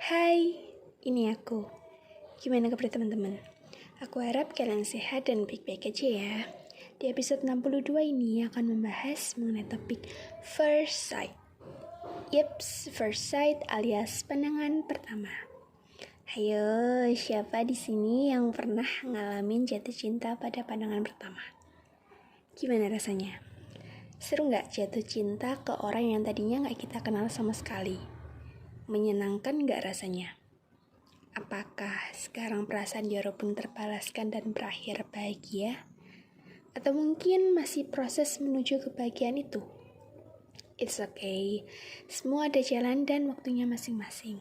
Hai, ini aku. Gimana kabar teman-teman? Aku harap kalian sehat dan baik-baik aja ya. Di episode 62 ini akan membahas mengenai topik first sight. Yeps, first sight alias pandangan pertama. Hayo, siapa di sini yang pernah ngalamin jatuh cinta pada pandangan pertama? Gimana rasanya? Seru nggak jatuh cinta ke orang yang tadinya nggak kita kenal sama sekali? Menyenangkan nggak rasanya? Apakah sekarang perasaan Yoro pun terbalaskan dan berakhir bahagia? Atau mungkin masih proses menuju kebahagiaan itu? It's okay, semua ada jalan dan waktunya masing-masing.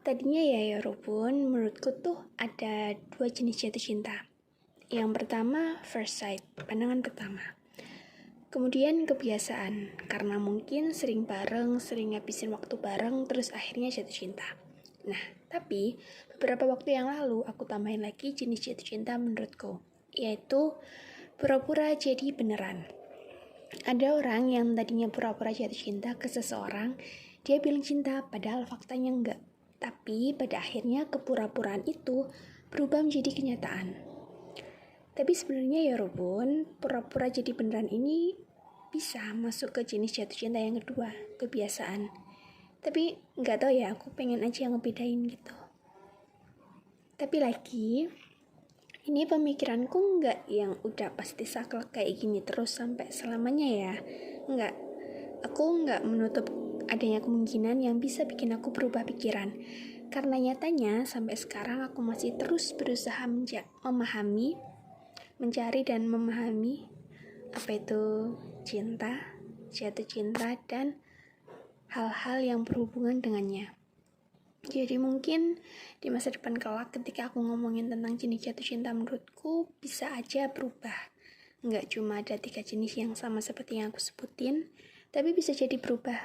Tadinya ya Yoro pun, menurutku tuh ada 2 jenis jatuh cinta. Yang pertama, first sight, pandangan pertama. Kemudian kebiasaan, karena mungkin sering bareng, sering ngabisin waktu bareng, terus akhirnya jatuh cinta. Nah, tapi beberapa waktu yang lalu aku tambahin lagi jenis jatuh cinta menurutku, yaitu pura-pura jadi beneran. Ada orang yang tadinya pura-pura jatuh cinta ke seseorang, dia bilang cinta padahal faktanya enggak. Tapi pada akhirnya kepura-puraan itu berubah menjadi kenyataan. Tapi sebenarnya ya Robun, pura-pura jadi beneran ini bisa masuk ke jenis jatuh cinta yang kedua, kebiasaan. Tapi nggak tahu ya, aku pengen aja ngebedain gitu. Tapi lagi, ini pemikiranku nggak yang udah pasti saklek kayak gini terus sampai selamanya ya. Nggak, aku nggak menutup adanya kemungkinan yang bisa bikin aku berubah pikiran. Karena nyatanya sampai sekarang aku masih terus berusaha mencari dan memahami apa itu cinta, jatuh cinta, dan hal-hal yang berhubungan dengannya. Jadi mungkin di masa depan kelak ketika aku ngomongin tentang jenis jatuh cinta menurutku bisa aja berubah. Nggak cuma ada 3 jenis yang sama seperti yang aku sebutin, tapi bisa jadi berubah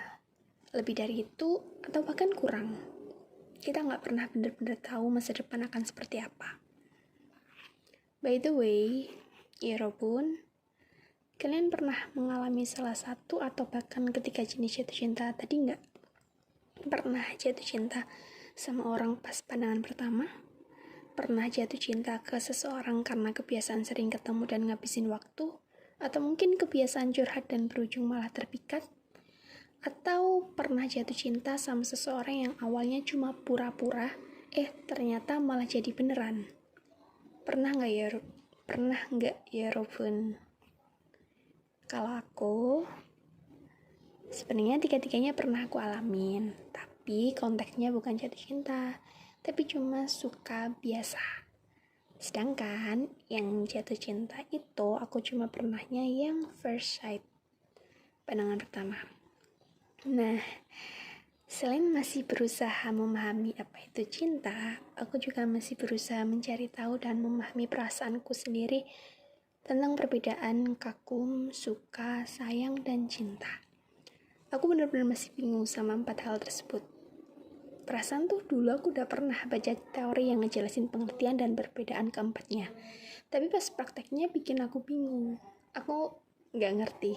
lebih dari itu atau bahkan kurang. Kita nggak pernah benar-benar tahu masa depan akan seperti apa. By the way, ya Robun, kalian pernah mengalami salah satu atau bahkan ketiga jenis jatuh cinta tadi nggak? Pernah jatuh cinta sama orang pas pandangan pertama? Pernah jatuh cinta ke seseorang karena kebiasaan sering ketemu dan ngabisin waktu? Atau mungkin kebiasaan curhat dan berujung malah terpikat? Atau pernah jatuh cinta sama seseorang yang awalnya cuma pura-pura, ternyata malah jadi beneran? Pernah nggak ya Robun? Kalau aku, sebenarnya 3-tiganya pernah aku alamin, tapi konteksnya bukan jatuh cinta, tapi cuma suka biasa. Sedangkan yang jatuh cinta itu aku cuma pernahnya yang first sight, pandangan pertama. Nah, selain masih berusaha memahami apa itu cinta, aku juga masih berusaha mencari tahu dan memahami perasaanku sendiri tentang perbedaan kagum, suka, sayang, dan cinta. Aku benar-benar masih bingung sama 4 hal tersebut. Perasaan tuh dulu aku udah pernah baca teori yang ngejelasin pengertian dan perbedaan keempatnya. Tapi pas prakteknya bikin aku bingung. Aku gak ngerti.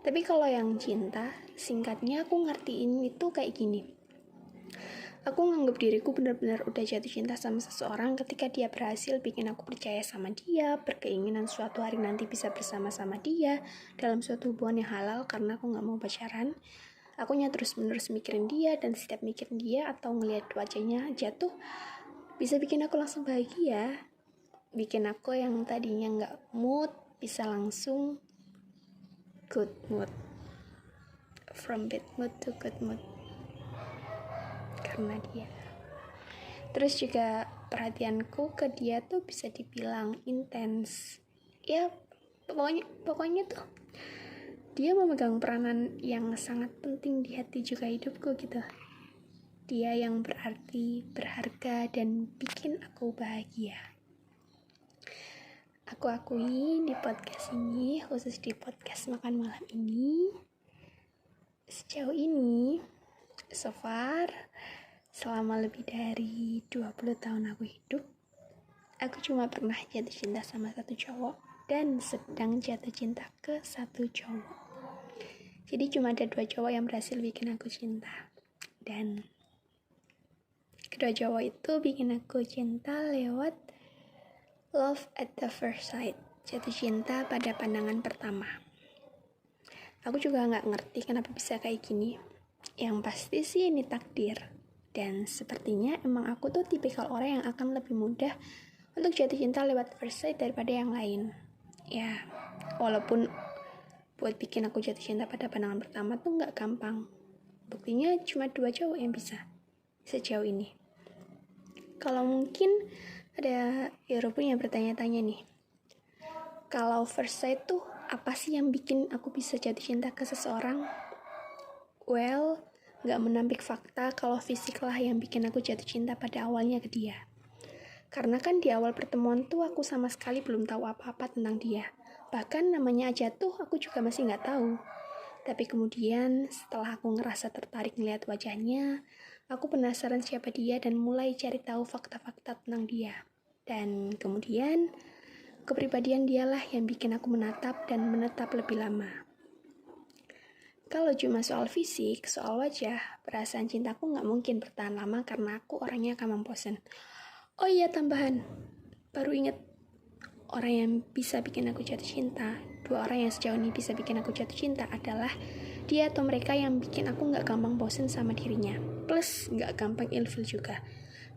Tapi kalau yang cinta, singkatnya aku ngertiin itu kayak gini. Aku nganggap diriku benar-benar udah jatuh cinta sama seseorang ketika dia berhasil bikin aku percaya sama dia, berkeinginan suatu hari nanti bisa bersama-sama dia dalam suatu hubungan yang halal karena aku gak mau pacaran. Akunya terus-menerus mikirin dia, dan setiap mikirin dia atau ngeliat wajahnya jatuh bisa bikin aku langsung bahagia. Bikin aku yang tadinya gak mood bisa langsung good mood, from bad mood to good mood karena dia. Terus juga perhatianku ke dia tuh bisa dibilang intens. Ya pokoknya tuh dia memegang peranan yang sangat penting di hati juga hidupku gitu. Dia yang berarti, berharga, dan bikin aku bahagia. Aku akui di podcast ini, khusus di podcast Makan Malam ini, sejauh ini, so far, selama lebih dari 20 tahun aku hidup, aku cuma pernah jatuh cinta sama satu cowok dan sedang jatuh cinta ke satu cowok. Jadi cuma ada 2 cowok yang berhasil bikin aku cinta. Dan kedua cowok itu bikin aku cinta lewat love at the first sight, jatuh cinta pada pandangan pertama. Aku juga gak ngerti kenapa bisa kayak gini. Yang pasti sih ini takdir. Dan sepertinya emang aku tuh tipikal orang yang akan lebih mudah untuk jatuh cinta lewat first sight daripada yang lain. Ya, walaupun buat bikin aku jatuh cinta pada pandangan pertama tuh gak gampang. Buktinya cuma 2 cowok yang bisa sejauh ini. Kalau mungkin ada Europun yang bertanya-tanya nih, kalau first sight tuh apa sih yang bikin aku bisa jatuh cinta ke seseorang? Well, gak menampik fakta kalau fisik lah yang bikin aku jatuh cinta pada awalnya ke dia. Karena kan di awal pertemuan tuh aku sama sekali belum tahu apa-apa tentang dia. Bahkan namanya aja tuh aku juga masih gak tahu. Tapi kemudian setelah aku ngerasa tertarik melihat wajahnya, aku penasaran siapa dia dan mulai cari tahu fakta-fakta tentang dia. Dan kemudian kepribadian dialah yang bikin aku menatap dan menetap lebih lama. Kalau cuma soal fisik, soal wajah, perasaan cintaku gak mungkin bertahan lama karena aku orangnya gampang bosan. Oh iya, tambahan, baru inget, orang yang bisa bikin aku jatuh cinta, 2 orang yang sejauh ini bisa bikin aku jatuh cinta adalah dia atau mereka yang bikin aku gak gampang bosan sama dirinya, plus gak gampang ilfil juga.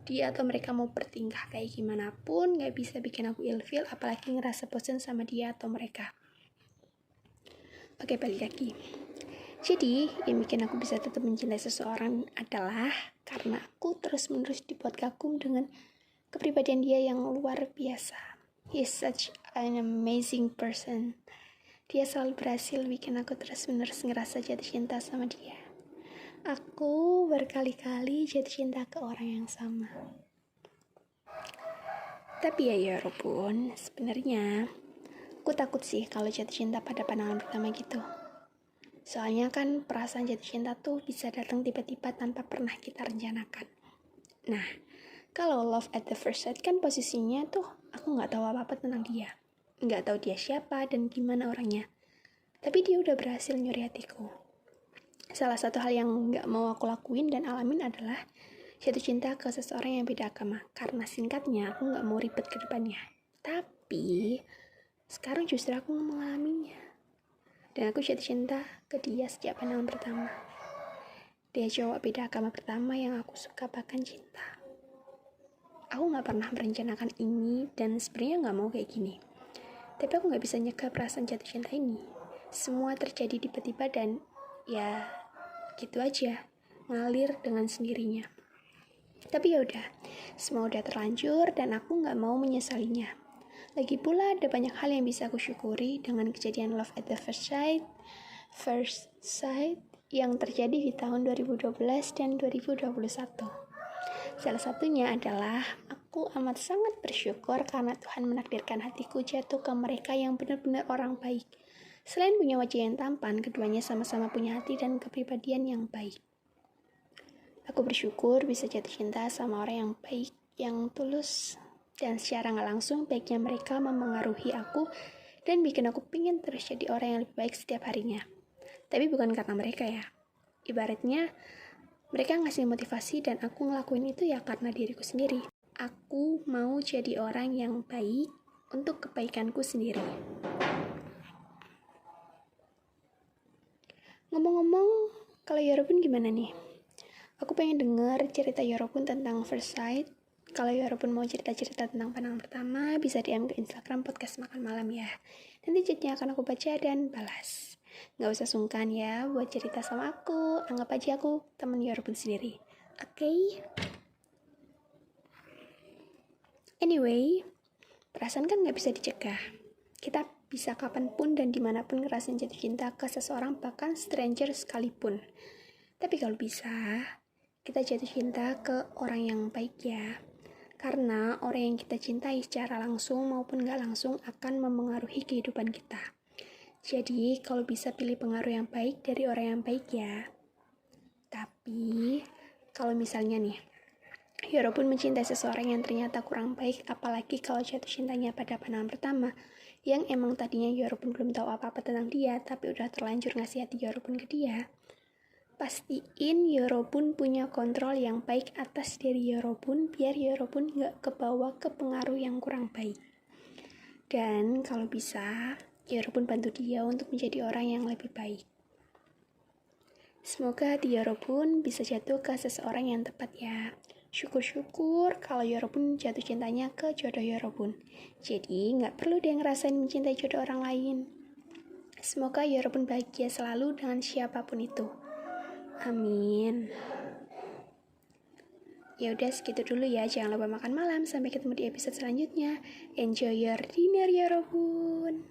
Dia atau mereka mau bertingkah kayak gimana pun gak bisa bikin aku ilfil, apalagi ngerasa bosan sama dia atau mereka. Oke, balik lagi. Jadi, yang bikin aku bisa tetap mencintai seseorang adalah karena aku terus-menerus dibuat kagum dengan kepribadian dia yang luar biasa. He's such an amazing person. Dia selalu berhasil bikin aku terus-menerus ngerasa jatuh cinta sama dia. Aku berkali-kali jatuh cinta ke orang yang sama. Tapi ya walaupun sebenarnya aku takut sih kalau jatuh cinta pada pandangan pertama gitu. Soalnya kan perasaan jatuh cinta tuh bisa datang tiba-tiba tanpa pernah kita rencanakan. Nah, kalau love at the first sight kan posisinya tuh aku gak tahu apa-apa tentang dia. Gak tahu dia siapa dan gimana orangnya. Tapi dia udah berhasil nyuri hatiku. Salah satu hal yang gak mau aku lakuin dan alamin adalah jatuh cinta ke seseorang yang beda agama. Karena singkatnya aku gak mau ribet ke depannya. Tapi sekarang justru aku mengalaminya. Dan aku jatuh cinta ke dia sejak pandangan pertama. Dia cowok beda agama pertama yang aku suka bahkan cinta. Aku gak pernah merencanakan ini dan sebenarnya gak mau kayak gini. Tapi aku gak bisa nyegah perasaan jatuh cinta ini. Semua terjadi tiba-tiba dan ya gitu aja, ngalir dengan sendirinya. Tapi ya udah, semua udah terlanjur dan aku gak mau menyesalinya. Lagi pula ada banyak hal yang bisa aku syukuri dengan kejadian love at the first sight yang terjadi di tahun 2012 dan 2021. Salah satunya adalah aku amat sangat bersyukur karena Tuhan menakdirkan hatiku jatuh ke mereka yang benar-benar orang baik. Selain punya wajah yang tampan, keduanya sama-sama punya hati dan kepribadian yang baik. Aku bersyukur bisa jatuh cinta sama orang yang baik, yang tulus. Dan secara gak langsung, baiknya mereka memengaruhi aku dan bikin aku pengen terus jadi orang yang lebih baik setiap harinya. Tapi bukan karena mereka ya. Ibaratnya, mereka ngasih motivasi dan aku ngelakuin itu ya karena diriku sendiri. Aku mau jadi orang yang baik untuk kebaikanku sendiri. Ngomong-ngomong, kalau Yorobun gimana nih? Aku pengen denger cerita Yorobun tentang first sight. Kalau Yorobun mau cerita-cerita tentang pandangan pertama, bisa DM ke Instagram podcast makan malam ya. Nanti chatnya akan aku baca dan balas. Gak usah sungkan ya buat cerita sama aku. Anggap aja aku temen Yorobun sendiri. Oke? Anyway, perasaan kan gak bisa dicegah. Kita bisa kapanpun dan dimanapun ngerasain jatuh cinta ke seseorang, bahkan stranger sekalipun. Tapi kalau bisa, kita jatuh cinta ke orang yang baik ya. Karena orang yang kita cintai secara langsung maupun gak langsung akan memengaruhi kehidupan kita. Jadi kalau bisa pilih pengaruh yang baik dari orang yang baik ya. Tapi kalau misalnya nih, Yorobun mencintai seseorang yang ternyata kurang baik, apalagi kalau jatuh cintanya pada pandangan pertama, yang emang tadinya Yorobun belum tahu apa-apa tentang dia, tapi udah terlanjur ngasih hati Yorobun ke dia. pastiin Yorobun punya kontrol yang baik atas diri Yorobun, biar Yorobun nggak kebawa ke pengaruh yang kurang baik. Dan kalau bisa, Yorobun bantu dia untuk menjadi orang yang lebih baik. Semoga hati Yorobun bisa jatuh ke seseorang yang tepat ya. Syukur-syukur kalau Yorobun jatuh cintanya ke jodoh Yorobun. Jadi nggak perlu dia ngerasain mencintai jodoh orang lain. Semoga Yorobun bahagia selalu dengan siapapun itu. Amin. Ya udah segitu dulu ya, jangan lupa makan malam. Sampai ketemu di episode selanjutnya. Enjoy your dinner Yorobun.